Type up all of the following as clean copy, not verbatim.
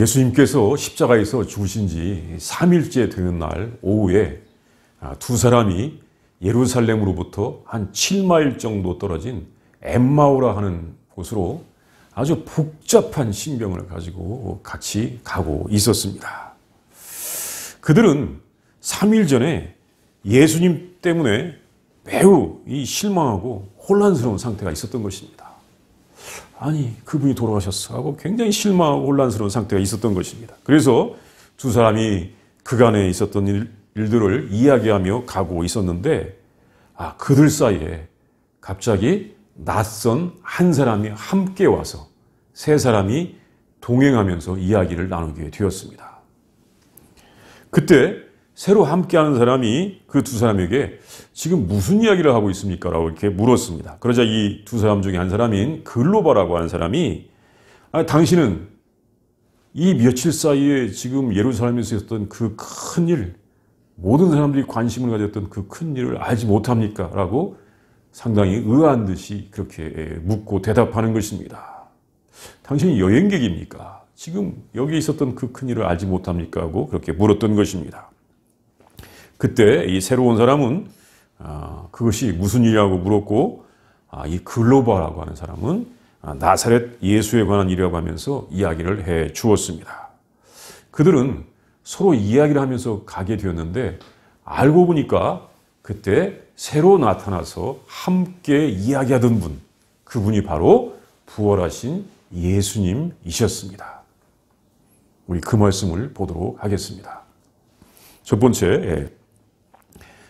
예수님께서 십자가에서 죽으신 지 3일째 되는 날 오후에 두 사람이 예루살렘으로부터 한 7마일 정도 떨어진 엠마오라 하는 곳으로 아주 복잡한 신병을 가지고 같이 가고 있었습니다. 그들은 3일 전에 예수님 때문에 매우 실망하고 혼란스러운 상태가 있었던 것입니다. 아니, 그분이 돌아가셨어 하고 굉장히 실망하고 혼란스러운 상태가 있었던 것입니다. 그래서 두 사람이 그간에 있었던 일들을 이야기하며 가고 있었는데 그들 사이에 갑자기 낯선 한 사람이 함께 와서 세 사람이 동행하면서 이야기를 나누게 되었습니다. 그때 새로 함께하는 사람이 그 두 사람에게 지금 무슨 이야기를 하고 있습니까? 라고 이렇게 물었습니다. 그러자 이 두 사람 중에 한 사람인 글로바라고 하는 사람이 당신은 이 며칠 사이에 지금 예루살렘에서 있었던 그 큰 일, 모든 사람들이 관심을 가졌던 그 큰 일을 알지 못합니까? 라고 상당히 의아한 듯이 그렇게 묻고 대답하는 것입니다. 당신이 여행객입니까? 지금 여기 있었던 그 큰 일을 알지 못합니까? 하고 그렇게 물었던 것입니다. 그때 이 새로운 사람은 그것이 무슨 일이라고 물었고 이 글로바라고 하는 사람은 나사렛 예수에 관한 일이라고 하면서 이야기를 해 주었습니다. 그들은 서로 이야기를 하면서 가게 되었는데 알고 보니까 그때 새로 나타나서 함께 이야기하던 분, 그분이 바로 부활하신 예수님이셨습니다. 우리 그 말씀을 보도록 하겠습니다. 첫 번째,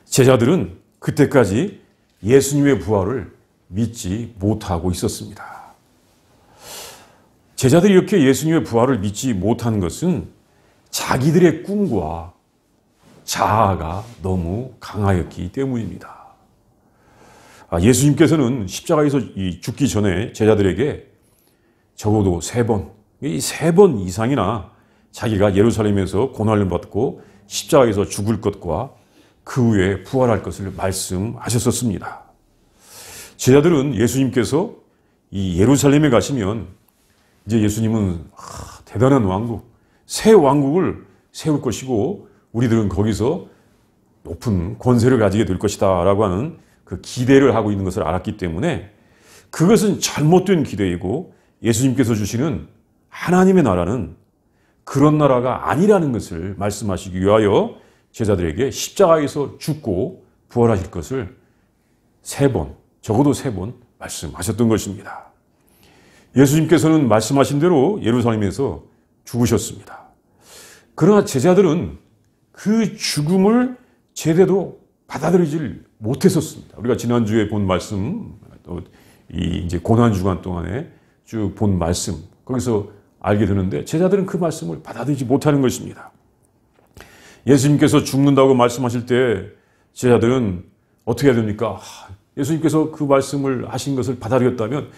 제자들은 그때까지 예수님의 부활을 믿지 못하고 있었습니다. 제자들이 이렇게 예수님의 부활을 믿지 못한 것은 자기들의 꿈과 자아가 너무 강하였기 때문입니다. 예수님께서는 십자가에서 죽기 전에 제자들에게 적어도 이 세 번 이상이나 자기가 예루살렘에서 고난을 받고 십자가에서 죽을 것과 그 후에 부활할 것을 말씀하셨었습니다. 제자들은 예수님께서 이 예루살렘에 가시면 이제 예수님은 대단한 왕국, 새 왕국을 세울 것이고 우리들은 거기서 높은 권세를 가지게 될 것이다 라고 하는 그 기대를 하고 있는 것을 알았기 때문에 그것은 잘못된 기대이고 예수님께서 주시는 하나님의 나라는 그런 나라가 아니라는 것을 말씀하시기 위하여 제자들에게 십자가에서 죽고 부활하실 것을 적어도 세 번 말씀하셨던 것입니다. 예수님께서는 말씀하신 대로 예루살렘에서 죽으셨습니다. 그러나 제자들은 그 죽음을 제대로 받아들이질 못했었습니다. 우리가 지난주에 본 말씀, 이제 고난주간 동안에 쭉 본 말씀, 거기서 알게 되는데 제자들은 그 말씀을 받아들이지 못하는 것입니다. 예수님께서 죽는다고 말씀하실 때 제자들은 어떻게 해야 됩니까? 예수님께서 그 말씀을 하신 것을 받아들였다면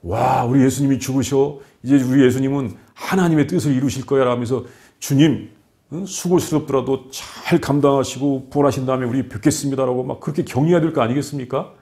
우리 예수님이 죽으셔. 이제 우리 예수님은 하나님의 뜻을 이루실 거야 라면서 주님 수고스럽더라도 잘 감당하시고 부활하신 다음에 우리 뵙겠습니다라고 막 그렇게 격려해야 될 거 아니겠습니까?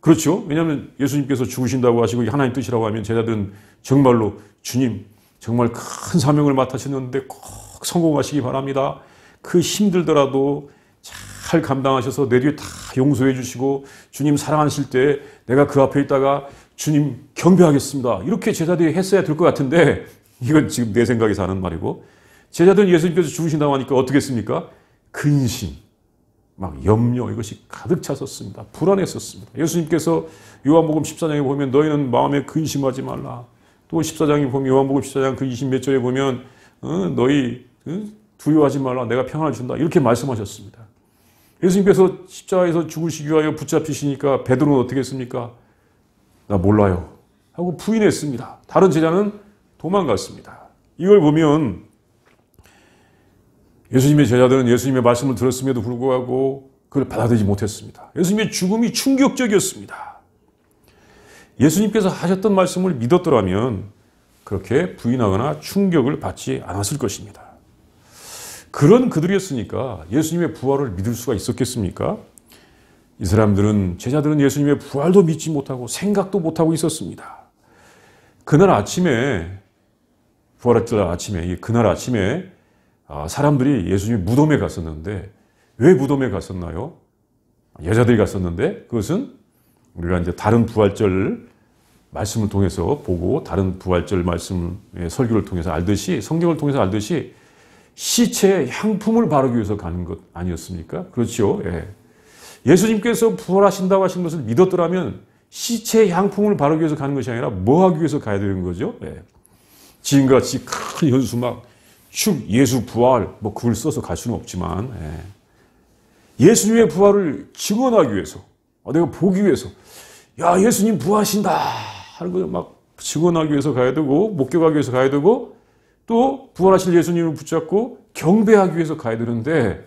그렇죠? 왜냐하면 예수님께서 죽으신다고 하시고 하나님 뜻이라고 하면 제자들은 정말로 주님 정말 큰 사명을 맡으셨는데 꼭 성공하시기 바랍니다. 그 힘들더라도 잘 감당하셔서 내 뒤에 다 용서해 주시고 주님 사랑하실 때 내가 그 앞에 있다가 주님 경배하겠습니다. 이렇게 제자들이 했어야 될 것 같은데 이건 지금 내 생각에서 하는 말이고 제자들은 예수님께서 죽으신다고 하니까 어떻게 했습니까? 근심, 막 염려 이것이 가득 찼었습니다. 불안했었습니다. 예수님께서 요한복음 14장에 보면 너희는 마음에 근심하지 말라. 또 14장에 보면 요한복음 14장 그 20몇 절에 보면 너희 두려워하지 말라. 내가 평안을 준다. 이렇게 말씀하셨습니다. 예수님께서 십자가에서 죽으시기 위하여 붙잡히시니까 베드로는 어떻게 했습니까? 나 몰라요 하고 부인했습니다. 다른 제자는 도망갔습니다. 이걸 보면 예수님의 제자들은 예수님의 말씀을 들었음에도 불구하고 그걸 받아들이지 못했습니다. 예수님의 죽음이 충격적이었습니다. 예수님께서 하셨던 말씀을 믿었더라면 그렇게 부인하거나 충격을 받지 않았을 것입니다. 그런 그들이었으니까 예수님의 부활을 믿을 수가 있었겠습니까? 이 사람들은, 제자들은 예수님의 부활도 믿지 못하고 생각도 못하고 있었습니다. 그날 아침에 부활절 아침에, 그날 아침에 사람들이 예수님이 무덤에 갔었는데, 왜 무덤에 갔었나요? 여자들이 갔었는데, 그것은 우리가 이제 다른 부활절 말씀을 통해서 보고, 다른 부활절 말씀, 설교를 통해서 알듯이, 성경을 통해서 알듯이, 시체에 향품을 바르기 위해서 가는 것 아니었습니까? 그렇죠. 예. 예수님께서 부활하신다고 하신 것을 믿었더라면, 시체에 향품을 바르기 위해서 가는 것이 아니라 뭐 하기 위해서 가야 되는 거죠? 예. 지금같이 큰 현수 막 축 예수 부활 뭐 그걸 써서 갈 수는 없지만 예수님의 부활을 증언하기 위해서 내가 보기 위해서 야 예수님 부활하신다 하는 걸 막 증언하기 위해서 가야 되고 목격하기 위해서 가야 되고 또 부활하실 예수님을 붙잡고 경배하기 위해서 가야 되는데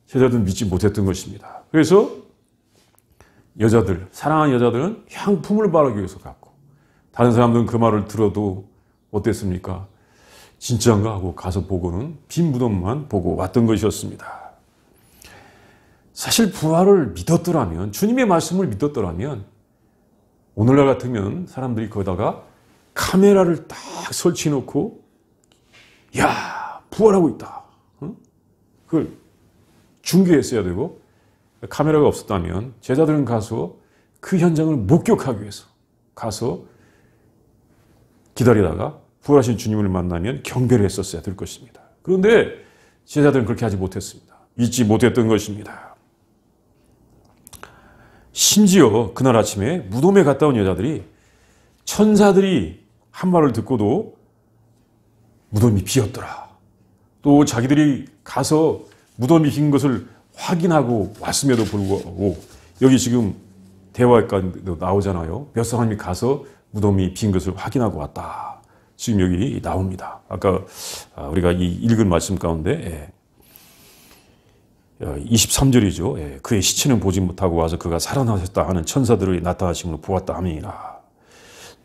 제자들은 믿지 못했던 것입니다. 그래서 여자들, 사랑하는 여자들은 향품을 바르기 위해서 갔고 다른 사람들은 그 말을 들어도 어땠습니까? 진짜인가 하고 가서 보고는 빈 무덤만 보고 왔던 것이었습니다. 사실 부활을 믿었더라면, 주님의 말씀을 믿었더라면 오늘날 같으면 사람들이 거기다가 카메라를 딱 설치해놓고 야 부활하고 있다. 그걸 중계했어야 되고 카메라가 없었다면 제자들은 가서 그 현장을 목격하기 위해서 가서 기다리다가 부활하신 주님을 만나면 경배를 했었어야 될 것입니다. 그런데 제자들은 그렇게 하지 못했습니다. 믿지 못했던 것입니다. 심지어 그날 아침에 무덤에 갔다 온 여자들이 천사들이 한 말을 듣고도 무덤이 비었더라. 또 자기들이 가서 무덤이 빈 것을 확인하고 왔음에도 불구하고 여기 지금 대화까지 나오잖아요. 몇 사람이 가서 무덤이 빈 것을 확인하고 왔다. 지금 여기 나옵니다. 아까 우리가 이 읽은 말씀 가운데 23절이죠. 그의 시체는 보지 못하고 와서 그가 살아나셨다 하는 천사들의 나타나심을 보았다 함이니라.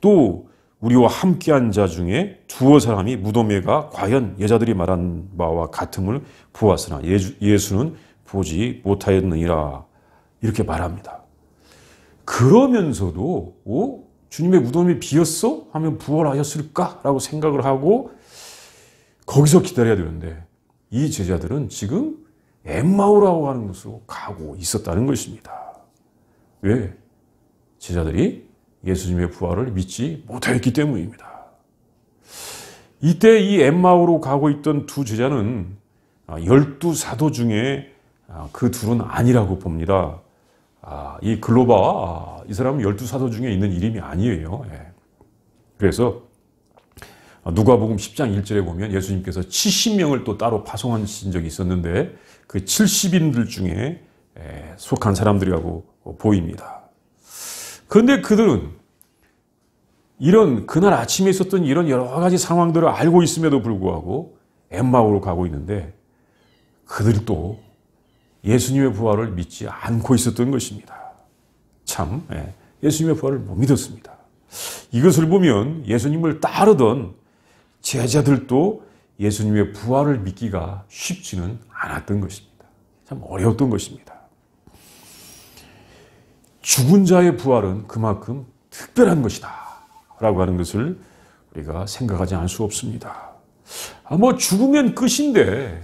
또 우리와 함께한 자 중에 두어 사람이 무덤에 가 과연 여자들이 말한 바와 같음을 보았으나 예수는 보지 못하였느니라. 이렇게 말합니다. 그러면서도 주님의 무덤이 비었어? 하면 부활하셨을까? 라고 생각을 하고 거기서 기다려야 되는데 이 제자들은 지금 엠마오라고 하는 곳으로 가고 있었다는 것입니다. 왜? 제자들이 예수님의 부활을 믿지 못했기 때문입니다. 이때 이 엠마오로 가고 있던 두 제자는 12사도 중에 그 둘은 아니라고 봅니다. 이 글로바, 이 사람은 12사도 중에 있는 이름이 아니에요. 그래서 누가복음 10장 1절에 보면 예수님께서 70명을 또 따로 파송하신 적이 있었는데 그 70인들 중에 속한 사람들이라고 보입니다. 그런데 그들은 그날 아침에 있었던 이런 여러 가지 상황들을 알고 있음에도 불구하고 엠마오로 가고 있는데 그들도 예수님의 부활을 믿지 않고 있었던 것입니다. 참, 예수님의 부활을 못 믿었습니다. 이것을 보면 예수님을 따르던 제자들도 예수님의 부활을 믿기가 쉽지는 않았던 것입니다. 참 어려웠던 것입니다. 죽은 자의 부활은 그만큼 특별한 것이다 라고 하는 것을 우리가 생각하지 않을 수 없습니다. 죽으면 끝인데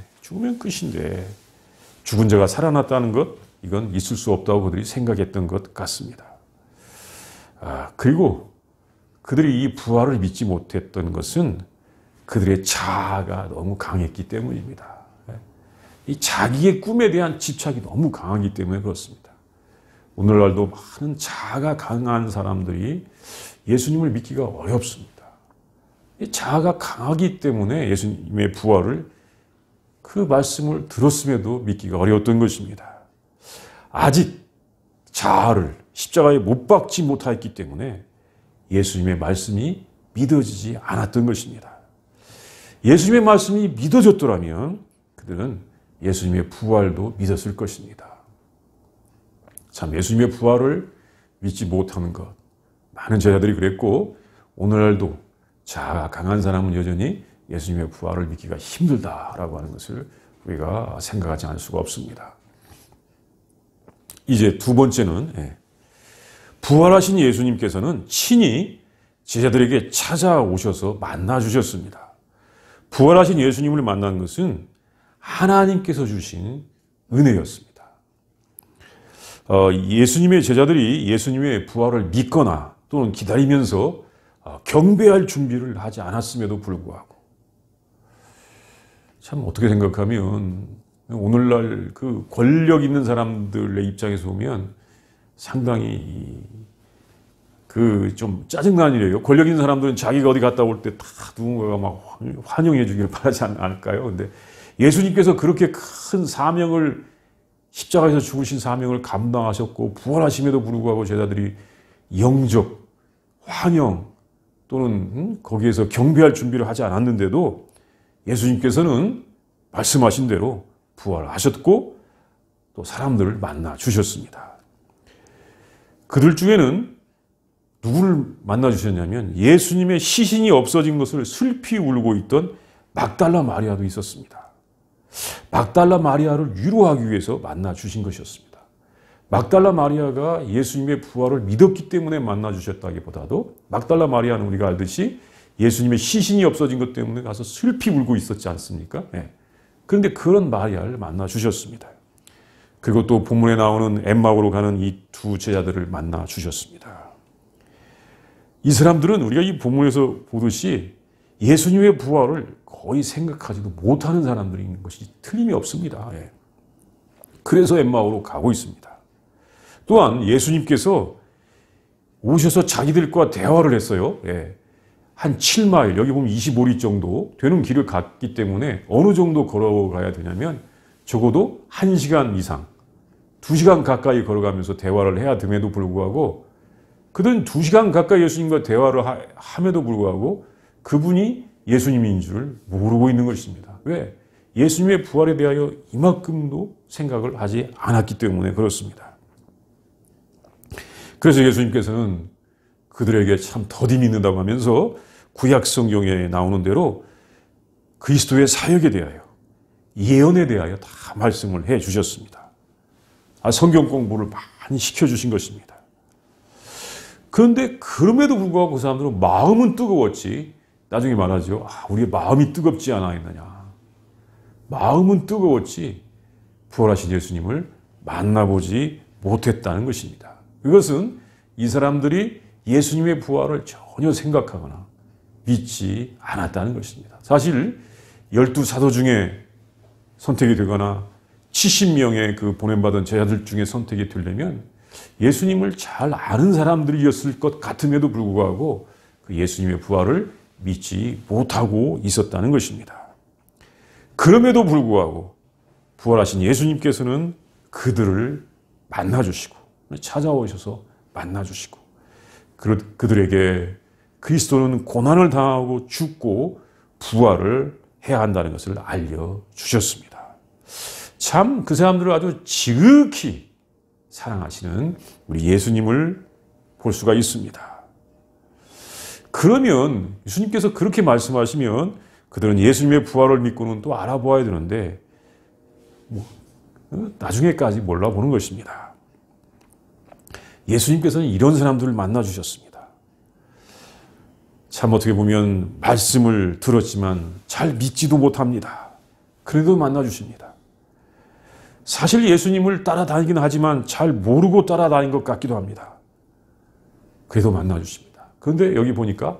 죽은 자가 살아났다는 것, 이건 있을 수 없다고 그들이 생각했던 것 같습니다. 그리고 그들이 이 부활을 믿지 못했던 것은 그들의 자아가 너무 강했기 때문입니다. 이 자기의 꿈에 대한 집착이 너무 강하기 때문에 그렇습니다. 오늘날도 많은 자아가 강한 사람들이 예수님을 믿기가 어렵습니다. 이 자아가 강하기 때문에 예수님의 부활을 그 말씀을 들었음에도 믿기가 어려웠던 것입니다. 아직 자아를 십자가에 못 박지 못하였기 때문에 예수님의 말씀이 믿어지지 않았던 것입니다. 예수님의 말씀이 믿어졌더라면 그들은 예수님의 부활도 믿었을 것입니다. 참 예수님의 부활을 믿지 못하는 것, 많은 제자들이 그랬고 오늘날도 자아가 강한 사람은 여전히 예수님의 부활을 믿기가 힘들다라고 하는 것을 우리가 생각하지 않을 수가 없습니다. 이제 두 번째는 부활하신 예수님께서는 친히 제자들에게 찾아오셔서 만나주셨습니다. 부활하신 예수님을 만난 것은 하나님께서 주신 은혜였습니다. 예수님의 제자들이 예수님의 부활을 믿거나 또는 기다리면서 경배할 준비를 하지 않았음에도 불구하고, 참 어떻게 생각하면 오늘날 그 권력 있는 사람들의 입장에서 보면 상당히 그 좀 짜증나는 일이에요. 권력 있는 사람들은 자기가 어디 갔다 올 때 다 누군가가 막 환영해 주기를 바라지 않을까요? 근데 예수님께서 그렇게 큰 사명을, 십자가에서 죽으신 사명을 감당하셨고 부활하심에도 불구하고 제자들이 영접, 환영 또는 거기에서 경배할 준비를 하지 않았는데도 예수님께서는 말씀하신 대로 부활하셨고 또 사람들을 만나 주셨습니다. 그들 중에는 누구를 만나 주셨냐면 예수님의 시신이 없어진 것을 슬피 울고 있던 막달라 마리아도 있었습니다. 막달라 마리아를 위로하기 위해서 만나 주신 것이었습니다. 막달라 마리아가 예수님의 부활을 믿었기 때문에 만나 주셨다기보다도 막달라 마리아는 우리가 알듯이 예수님의 시신이 없어진 것 때문에 가서 슬피 울고 있었지 않습니까? 네. 그런데 그런 마리아를 만나 주셨습니다. 그리고 또 본문에 나오는 엠마오로 가는 이 두 제자들을 만나 주셨습니다. 이 사람들은 우리가 이 본문에서 보듯이 예수님의 부활을 거의 생각하지도 못하는 사람들이 있는 것이 틀림이 없습니다. 예. 그래서 엠마오로 가고 있습니다. 또한 예수님께서 오셔서 자기들과 대화를 했어요. 예. 한 7마일, 여기 보면 25리 정도 되는 길을 갔기 때문에 어느 정도 걸어가야 되냐면 적어도 1시간 이상, 2시간 가까이 걸어가면서 대화를 해야 됨에도 불구하고 그들은 2시간 가까이 예수님과 대화를 함에도 불구하고 그분이 예수님인 줄 모르고 있는 것입니다. 왜? 예수님의 부활에 대하여 이만큼도 생각을 하지 않았기 때문에 그렇습니다. 그래서 예수님께서는 그들에게 참 더디 믿는다고 하면서 구약 성경에 나오는 대로 그리스도의 사역에 대하여, 예언에 대하여 다 말씀을 해 주셨습니다. 성경 공부를 많이 시켜주신 것입니다. 그런데 그럼에도 불구하고 그 사람들은 마음은 뜨거웠지, 나중에 말하죠. 우리의 마음이 뜨겁지 않았느냐. 마음은 뜨거웠지 부활하신 예수님을 만나보지 못했다는 것입니다. 이것은 이 사람들이 예수님의 부활을 전혀 생각하거나 믿지 않았다는 것입니다. 사실 12사도 중에 선택이 되거나 70명의 그 보냄받은 제자들 중에 선택이 되려면 예수님을 잘 아는 사람들이었을 것 같음에도 불구하고 그 예수님의 부활을 믿지 못하고 있었다는 것입니다. 그럼에도 불구하고 부활하신 예수님께서는 그들을 만나주시고 찾아오셔서 만나주시고 그들에게 그리스도는 고난을 당하고 죽고 부활을 해야 한다는 것을 알려주셨습니다. 참 그 사람들을 아주 지극히 사랑하시는 우리 예수님을 볼 수가 있습니다. 그러면 예수님께서 그렇게 말씀하시면 그들은 예수님의 부활을 믿고는 또 알아보아야 되는데 나중에까지 몰라보는 것입니다. 예수님께서는 이런 사람들을 만나주셨습니다. 참 어떻게 보면 말씀을 들었지만 잘 믿지도 못합니다. 그래도 만나주십니다. 사실 예수님을 따라다니긴 하지만 잘 모르고 따라다닌 것 같기도 합니다. 그래도 만나주십니다. 그런데 여기 보니까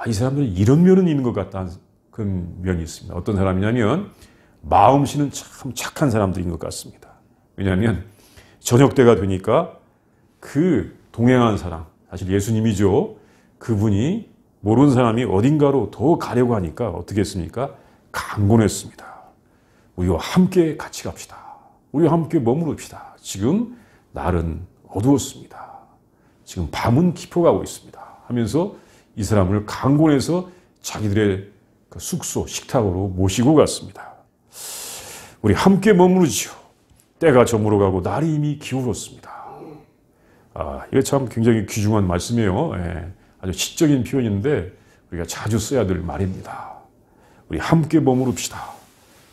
이 사람들은 이런 면은 있는 것 같다는 그런 면이 있습니다. 어떤 사람이냐면 마음씨는 참 착한 사람들인 것 같습니다. 왜냐하면 저녁 때가 되니까 그 동행한 사람, 사실 예수님이죠. 그분이 모르는 사람이 어딘가로 더 가려고 하니까 어떻게 했습니까? 강권했습니다. 우리와 함께 같이 갑시다. 우리와 함께 머무릅시다. 지금 날은 어두웠습니다. 지금 밤은 깊어가고 있습니다. 하면서 이 사람을 강권해서 자기들의 그 숙소, 식탁으로 모시고 갔습니다. 우리 함께 머무르지요. 때가 저물어가고 날이 이미 기울었습니다. 이게 참 굉장히 귀중한 말씀이에요. 예, 아주 시적인 표현인데 우리가 자주 써야 될 말입니다. 우리 함께 머무릅시다.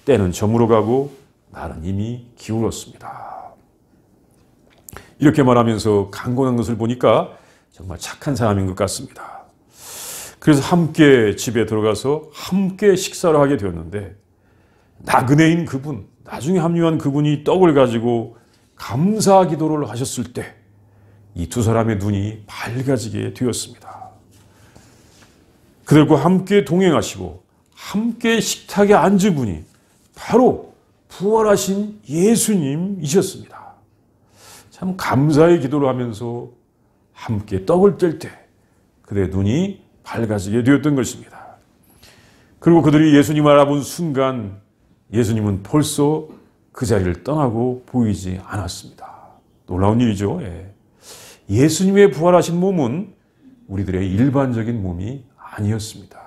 때는 저물어가고 날은 이미 기울었습니다. 이렇게 말하면서 강권한 것을 보니까 정말 착한 사람인 것 같습니다. 그래서 함께 집에 들어가서 함께 식사를 하게 되었는데 나그네인 그분, 나중에 합류한 그분이 떡을 가지고 감사 기도를 하셨을 때 이 두 사람의 눈이 밝아지게 되었습니다. 그들과 함께 동행하시고 함께 식탁에 앉은 분이 바로 부활하신 예수님이셨습니다. 참 감사의 기도를 하면서 함께 떡을 뗄 때 그들의 눈이 밝아지게 되었던 것입니다. 그리고 그들이 예수님을 알아본 순간 예수님은 벌써 그 자리를 떠나고 보이지 않았습니다. 놀라운 일이죠. 예수님의 부활하신 몸은 우리들의 일반적인 몸이 아니었습니다.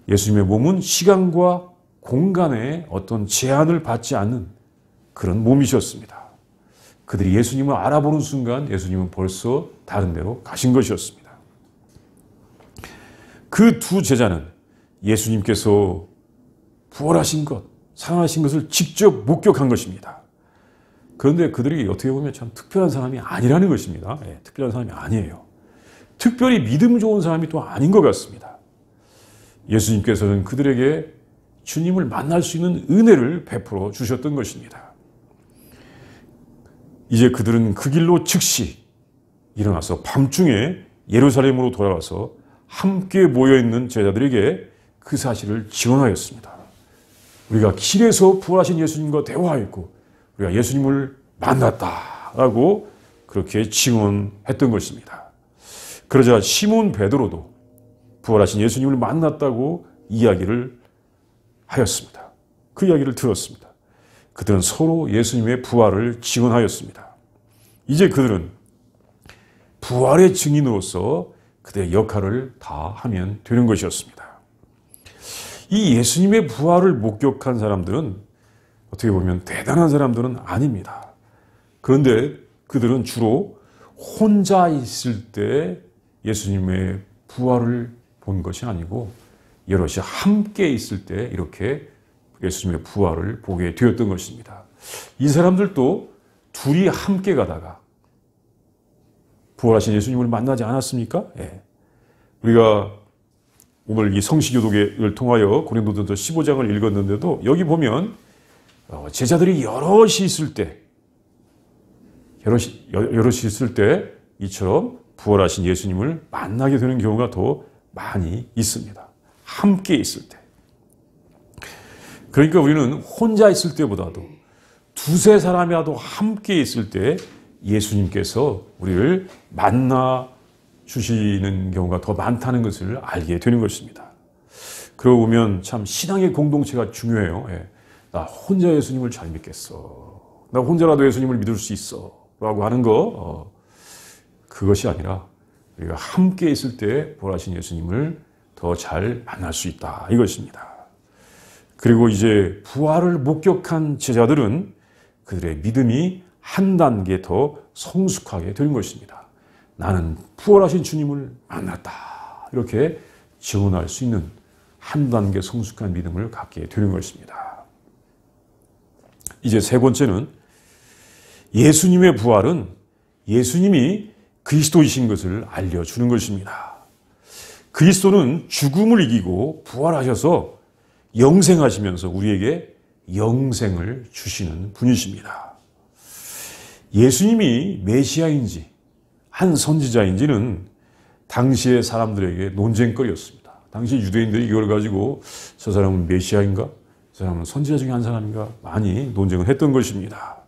예수님의 몸은 시간과 공간에 어떤 제한을 받지 않는 그런 몸이셨습니다. 그들이 예수님을 알아보는 순간 예수님은 벌써 다른 데로 가신 것이었습니다. 그 두 제자는 예수님께서 부활하신 것, 살아나신 것을 직접 목격한 것입니다. 그런데 그들이 어떻게 보면 참 특별한 사람이 아니라는 것입니다. 특별한 사람이 아니에요. 특별히 믿음 좋은 사람이 또 아닌 것 같습니다. 예수님께서는 그들에게 주님을 만날 수 있는 은혜를 베풀어 주셨던 것입니다. 이제 그들은 그 길로 즉시 일어나서 밤중에 예루살렘으로 돌아가서 함께 모여있는 제자들에게 그 사실을 증언하였습니다. 우리가 길에서 부활하신 예수님과 대화했고 우리가 예수님을 만났다라고 그렇게 증언했던 것입니다. 그러자 시몬 베드로도 부활하신 예수님을 만났다고 이야기를 하였습니다. 그 이야기를 들었습니다. 그들은 서로 예수님의 부활을 증언하였습니다. 이제 그들은 부활의 증인으로서 그들의 역할을 다 하면 되는 것이었습니다. 이 예수님의 부활을 목격한 사람들은 어떻게 보면 대단한 사람들은 아닙니다. 그런데 그들은 주로 혼자 있을 때 예수님의 부활을 본 것이 아니고 여럿이 함께 있을 때 이렇게 예수님의 부활을 보게 되었던 것입니다. 이 사람들도 둘이 함께 가다가 부활하신 예수님을 만나지 않았습니까? 우리가 오늘 이 성시교독을 통하여 고린도전서 15장을 읽었는데도 여기 보면 제자들이 여럿이 있을 때 이처럼 부활하신 예수님을 만나게 되는 경우가 더 많이 있습니다. 함께 있을 때. 그러니까 우리는 혼자 있을 때보다도 두세 사람이라도 함께 있을 때 예수님께서 우리를 만나 주시는 경우가 더 많다는 것을 알게 되는 것입니다. 그러고 보면 참 신앙의 공동체가 중요해요. 나 혼자 예수님을 잘 믿겠어. 나 혼자라도 예수님을 믿을 수 있어. 라고 하는 거, 그것이 아니라 우리가 함께 있을 때 부활하신 예수님을 더 잘 만날 수 있다. 이것입니다. 그리고 이제 부활을 목격한 제자들은 그들의 믿음이 한 단계 더 성숙하게 되는 것입니다. 나는 부활하신 주님을 만났다. 이렇게 증언할 수 있는 한 단계 성숙한 믿음을 갖게 되는 것입니다. 이제 세 번째는 예수님의 부활은 예수님이 그리스도이신 것을 알려주는 것입니다. 그리스도는 죽음을 이기고 부활하셔서 영생하시면서 우리에게 영생을 주시는 분이십니다. 예수님이 메시아인지 한 선지자인지는 당시의 사람들에게 논쟁거리였습니다. 당시 유대인들이 이걸 가지고 저 사람은 메시아인가? 저 사람은 선지자 중에 한 사람인가? 많이 논쟁을 했던 것입니다.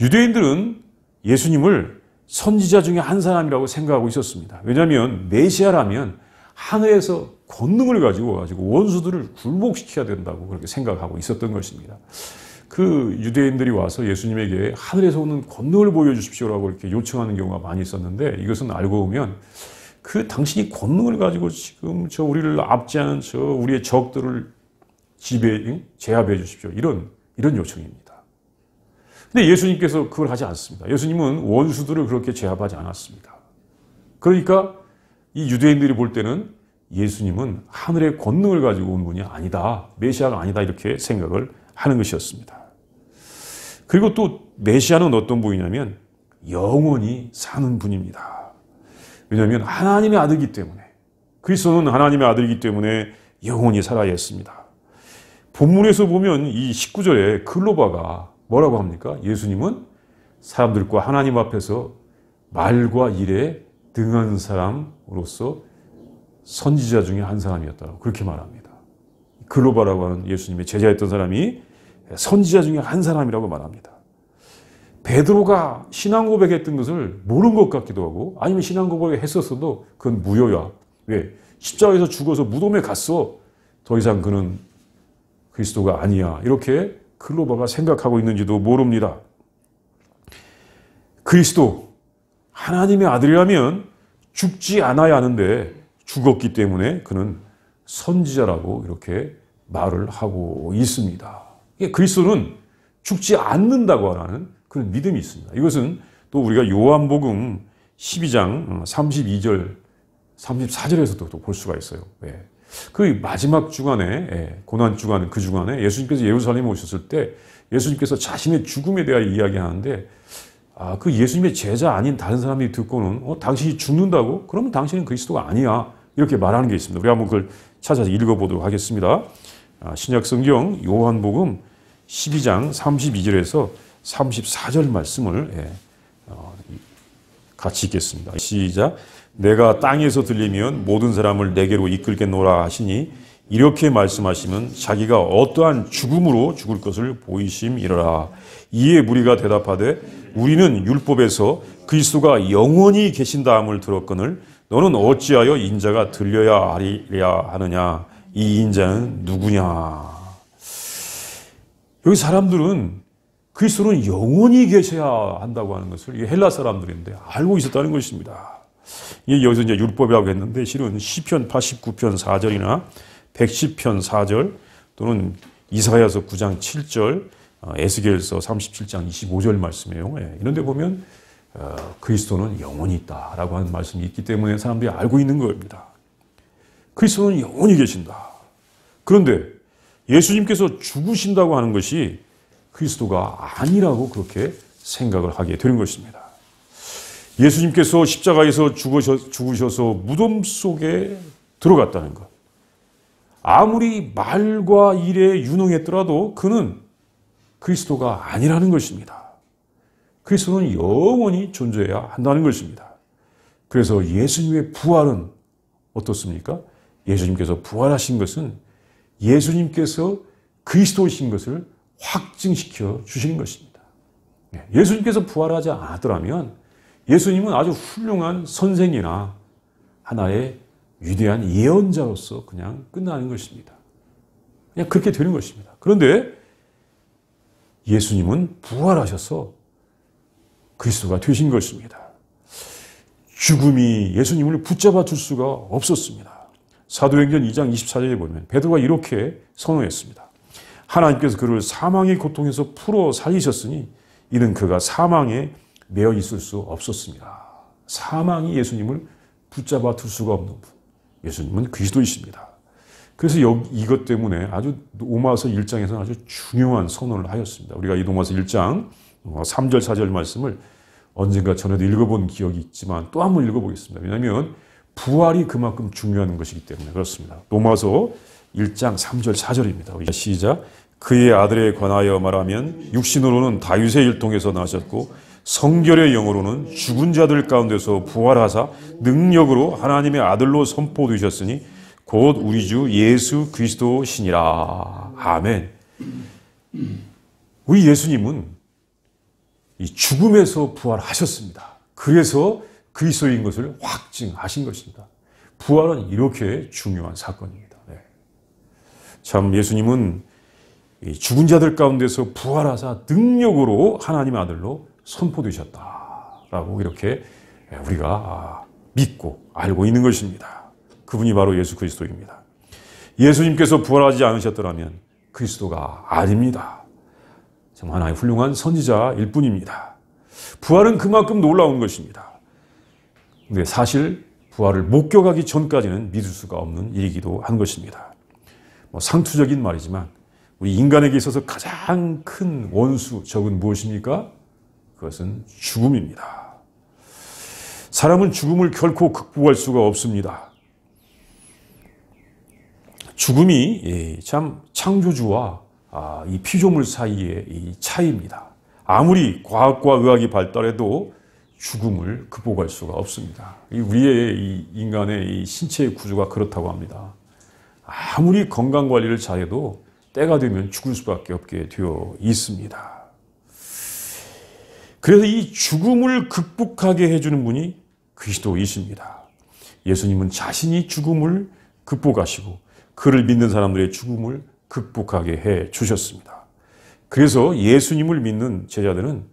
유대인들은 예수님을 선지자 중에 한 사람이라고 생각하고 있었습니다. 왜냐하면 메시아라면 하늘에서 권능을 가지고 원수들을 굴복시켜야 된다고 그렇게 생각하고 있었던 것입니다. 그 유대인들이 와서 예수님에게 하늘에서 오는 권능을 보여주십시오라고 이렇게 요청하는 경우가 많이 있었는데 이것은 알고 보면 그 당신이 권능을 가지고 지금 저 우리를 압제하는 저 우리의 적들을 제압해 주십시오. 이런 요청입니다. 근데 예수님께서 그걸 하지 않습니다. 예수님은 원수들을 그렇게 제압하지 않았습니다. 그러니까 이 유대인들이 볼 때는 예수님은 하늘의 권능을 가지고 온 분이 아니다. 메시아가 아니다. 이렇게 생각을 하는 것이었습니다. 그리고 또 메시아는 어떤 분이냐면 영원히 사는 분입니다. 왜냐하면 하나님의 아들이기 때문에 그리스도는 하나님의 아들이기 때문에 영원히 살아야 했습니다. 본문에서 보면 이 19절에 글로바가 뭐라고 합니까? 예수님은 사람들과 하나님 앞에서 말과 일에 등한 사람으로서 선지자 중에 한 사람이었다고 그렇게 말합니다. 글로바라고 하는 예수님의 제자였던 사람이 선지자 중에 한 사람이라고 말합니다. 베드로가 신앙 고백했던 것을 모른 것 같기도 하고 아니면 신앙 고백을 했었어도 그건 무효야. 왜? 십자가에서 죽어서 무덤에 갔어. 더 이상 그는 그리스도가 아니야. 이렇게 글로바가 생각하고 있는지도 모릅니다. 그리스도 하나님의 아들이라면 죽지 않아야 하는데 죽었기 때문에 그는 선지자라고 이렇게 말을 하고 있습니다. 그리스도는 죽지 않는다고 하는 그런 믿음이 있습니다. 이것은 또 우리가 요한복음 12장 32절, 34절에서도 또 볼 수가 있어요. 그 마지막 주간에, 고난 주간, 그 주간에 예수님께서 예루살렘에 오셨을 때 예수님께서 자신의 죽음에 대하여 이야기하는데 그 예수님의 제자 아닌 다른 사람이 듣고는 당신이 죽는다고? 그러면 당신은 그리스도가 아니야. 이렇게 말하는 게 있습니다. 우리 한번 그걸 찾아서 읽어보도록 하겠습니다. 신약 성경 요한복음 12장 32절에서 34절 말씀을 같이 읽겠습니다. 시작. 내가 땅에서 들리면 모든 사람을 내게로 이끌겠노라 하시니 이렇게 말씀하시면 자기가 어떠한 죽음으로 죽을 것을 보이심이라. 이에 무리가 대답하되 우리는 율법에서 그리스도가 영원히 계신다함을 들었거늘 너는 어찌하여 인자가 들려야 하리라 하느냐. 이 인자는 누구냐. 여기 사람들은 그리스도는 영원히 계셔야 한다고 하는 것을 헬라 사람들인데 알고 있었다는 것입니다. 여기서 이제 율법이라고 했는데 실은 시편 89편 4절이나 110편 4절 또는 이사야서 9장 7절, 에스겔서 37장 25절 말씀이에요. 이런 데 보면 그리스도는 영원히 있다라고 하는 말씀이 있기 때문에 사람들이 알고 있는 겁니다. 그리스도는 영원히 계신다. 그런데 예수님께서 죽으신다고 하는 것이 그리스도가 아니라고 그렇게 생각을 하게 되는 것입니다. 예수님께서 십자가에서 죽으셔서 무덤 속에 들어갔다는 것. 아무리 말과 일에 유능했더라도 그는 그리스도가 아니라는 것입니다. 그리스도는 영원히 존재해야 한다는 것입니다. 그래서 예수님의 부활은 어떻습니까? 예수님께서 부활하신 것은 예수님께서 그리스도이신 것을 확증시켜 주시는 것입니다. 예수님께서 부활하지 않았더라면 예수님은 아주 훌륭한 선생이나 하나의 위대한 예언자로서 그냥 끝나는 것입니다. 그냥 그렇게 되는 것입니다. 그런데 예수님은 부활하셔서 그리스도가 되신 것입니다. 죽음이 예수님을 붙잡아 줄 수가 없었습니다. 사도행전 2장 24절에 보면 베드로가 이렇게 선언했습니다. 하나님께서 그를 사망의 고통에서 풀어 살리셨으니 이는 그가 사망에 매어 있을 수 없었습니다. 사망이 예수님을 붙잡아 둘 수가 없는 분. 예수님은 그리스도이십니다. 그래서 이것 때문에 아주 로마서 1장에서는 아주 중요한 선언을 하였습니다. 우리가 이 로마서 1장 3절 4절 말씀을 언젠가 전에도 읽어본 기억이 있지만 또 한번 읽어보겠습니다. 왜냐하면 부활이 그만큼 중요한 것이기 때문에 그렇습니다. 로마서 1장 3절 4절입니다. 우리 시작. 그의 아들에 관하여 말하면 육신으로는 다윗의 일통에서 나셨고 성결의 영으로는 죽은 자들 가운데서 부활하사 능력으로 하나님의 아들로 선포되셨으니 곧 우리 주 예수 그리스도시니라. 아멘. 우리 예수님은 이 죽음에서 부활하셨습니다. 그래서 그리스도인 것을 확증하신 것입니다. 부활은 이렇게 중요한 사건입니다. 참 예수님은 죽은 자들 가운데서 부활하사 능력으로 하나님의 아들로 선포되셨다라고 이렇게 우리가 믿고 알고 있는 것입니다. 그분이 바로 예수 그리스도입니다. 예수님께서 부활하지 않으셨더라면 그리스도가 아닙니다. 정말 하나의 훌륭한 선지자일 뿐입니다. 부활은 그만큼 놀라운 것입니다. 근데 사실 부활을 목격하기 전까지는 믿을 수가 없는 일이기도 한 것입니다. 상투적인 말이지만 우리 인간에게 있어서 가장 큰 원수, 적은 무엇입니까? 그것은 죽음입니다. 사람은 죽음을 결코 극복할 수가 없습니다. 죽음이 참 창조주와 이 피조물 사이의 이 차이입니다. 아무리 과학과 의학이 발달해도 죽음을 극복할 수가 없습니다. 우리의 이 인간의 이 신체의 구조가 그렇다고 합니다. 아무리 건강 관리를 잘해도 때가 되면 죽을 수밖에 없게 되어 있습니다. 그래서 이 죽음을 극복하게 해주는 분이 그리스도이십니다. 예수님은 자신이 죽음을 극복하시고 그를 믿는 사람들의 죽음을 극복하게 해 주셨습니다. 그래서 예수님을 믿는 제자들은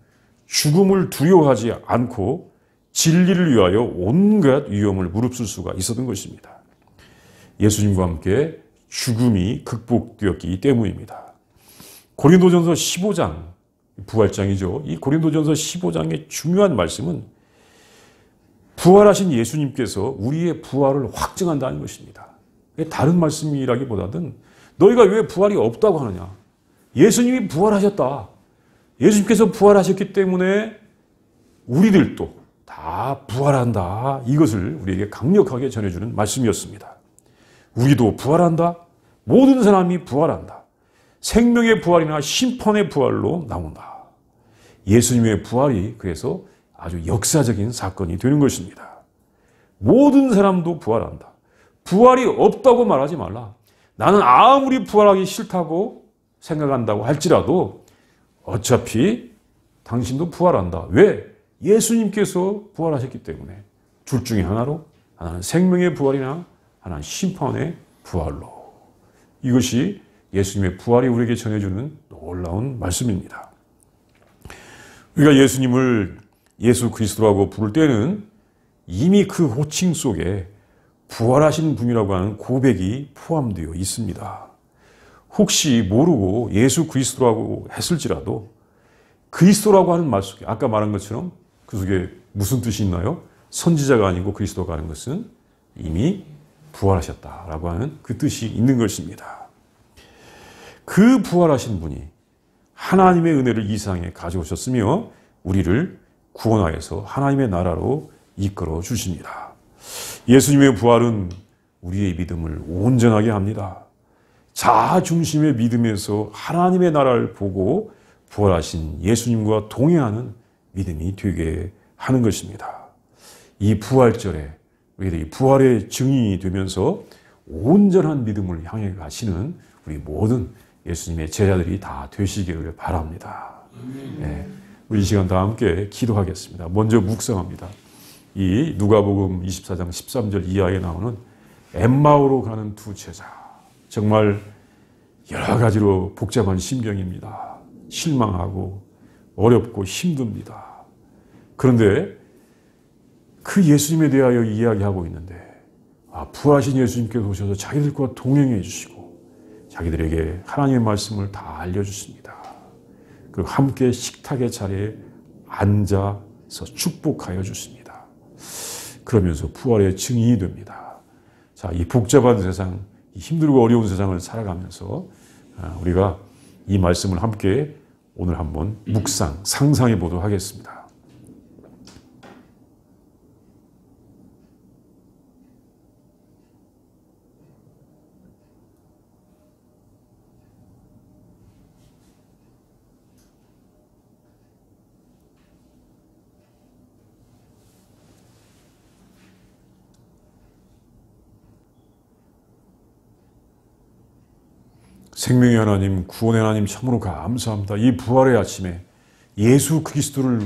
죽음을 두려워하지 않고 진리를 위하여 온갖 위험을 무릅쓸 수가 있었던 것입니다. 예수님과 함께 죽음이 극복되었기 때문입니다. 고린도전서 15장, 부활장이죠. 이 고린도전서 15장의 중요한 말씀은 부활하신 예수님께서 우리의 부활을 확증한다는 것입니다. 다른 말씀이라기보다는 너희가 왜 부활이 없다고 하느냐. 예수님이 부활하셨다. 예수님께서 부활하셨기 때문에 우리들도 다 부활한다. 이것을 우리에게 강력하게 전해주는 말씀이었습니다. 우리도 부활한다. 모든 사람이 부활한다. 생명의 부활이나 심판의 부활로 나온다. 예수님의 부활이 그래서 아주 역사적인 사건이 되는 것입니다. 모든 사람도 부활한다. 부활이 없다고 말하지 말라. 나는 아무리 부활하기 싫다고 생각한다고 할지라도 어차피 당신도 부활한다. 왜? 예수님께서 부활하셨기 때문에. 둘 중에 하나로, 하나는 생명의 부활이나 하나는 심판의 부활로. 이것이 예수님의 부활이 우리에게 전해주는 놀라운 말씀입니다. 우리가 예수님을 예수 그리스도라고 부를 때는 이미 그 호칭 속에 부활하신 분이라고 하는 고백이 포함되어 있습니다. 혹시 모르고 예수 그리스도라고 했을지라도 그리스도라고 하는 말 속에 아까 말한 것처럼 그 속에 무슨 뜻이 있나요? 선지자가 아니고 그리스도가 하는 것은 이미 부활하셨다라고 하는 그 뜻이 있는 것입니다. 그 부활하신 분이 하나님의 은혜를 이 세상에 가져오셨으며 우리를 구원하여서 하나님의 나라로 이끌어 주십니다. 예수님의 부활은 우리의 믿음을 온전하게 합니다. 자아 중심의 믿음에서 하나님의 나라를 보고 부활하신 예수님과 동행하는 믿음이 되게 하는 것입니다. 이 부활절에 우리들이 부활의 증인이 되면서 온전한 믿음을 향해 가시는 우리 모든 예수님의 제자들이 다 되시기를 바랍니다. 네, 우리 이 시간 다 함께 기도하겠습니다. 먼저 묵상합니다. 이 누가복음 24장 13절 이하에 나오는 엠마오로 가는 두 제자. 정말 여러 가지로 복잡한 심경입니다. 실망하고 어렵고 힘듭니다. 그런데 그 예수님에 대하여 이야기하고 있는데 부활하신 예수님께서 오셔서 자기들과 동행해 주시고 자기들에게 하나님의 말씀을 다 알려주십니다. 그리고 함께 식탁의 자리에 앉아서 축복하여 주십니다. 그러면서 부활의 증인이 됩니다. 자, 이 복잡한 세상, 이 힘들고 어려운 세상을 살아가면서 우리가 이 말씀을 함께 오늘 한번 묵상, 상상해 보도록 하겠습니다. 생명의 하나님, 구원의 하나님 참으로 감사합니다. 이 부활의 아침에 예수 그리스도를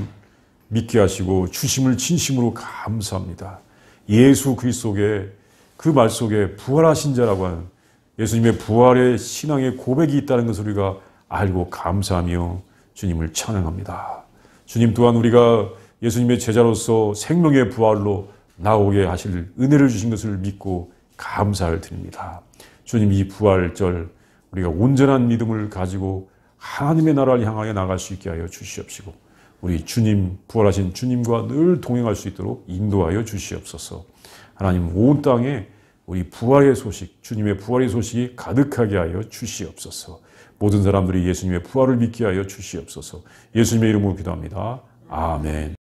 믿게 하시고 주심을 진심으로 감사합니다. 예수 그리스도의 그 말 속에 부활하신 자라고 하는 예수님의 부활의 신앙의 고백이 있다는 것을 우리가 알고 감사하며 주님을 찬양합니다. 주님 또한 우리가 예수님의 제자로서 생명의 부활로 나오게 하실 은혜를 주신 것을 믿고 감사를 드립니다. 주님 이 부활절 우리가 온전한 믿음을 가지고 하나님의 나라를 향하여 나갈 수 있게 하여 주시옵시고 우리 주님, 부활하신 주님과 늘 동행할 수 있도록 인도하여 주시옵소서. 하나님 온 땅에 우리 부활의 소식, 주님의 부활의 소식이 가득하게 하여 주시옵소서. 모든 사람들이 예수님의 부활을 믿게 하여 주시옵소서. 예수님의 이름으로 기도합니다. 아멘.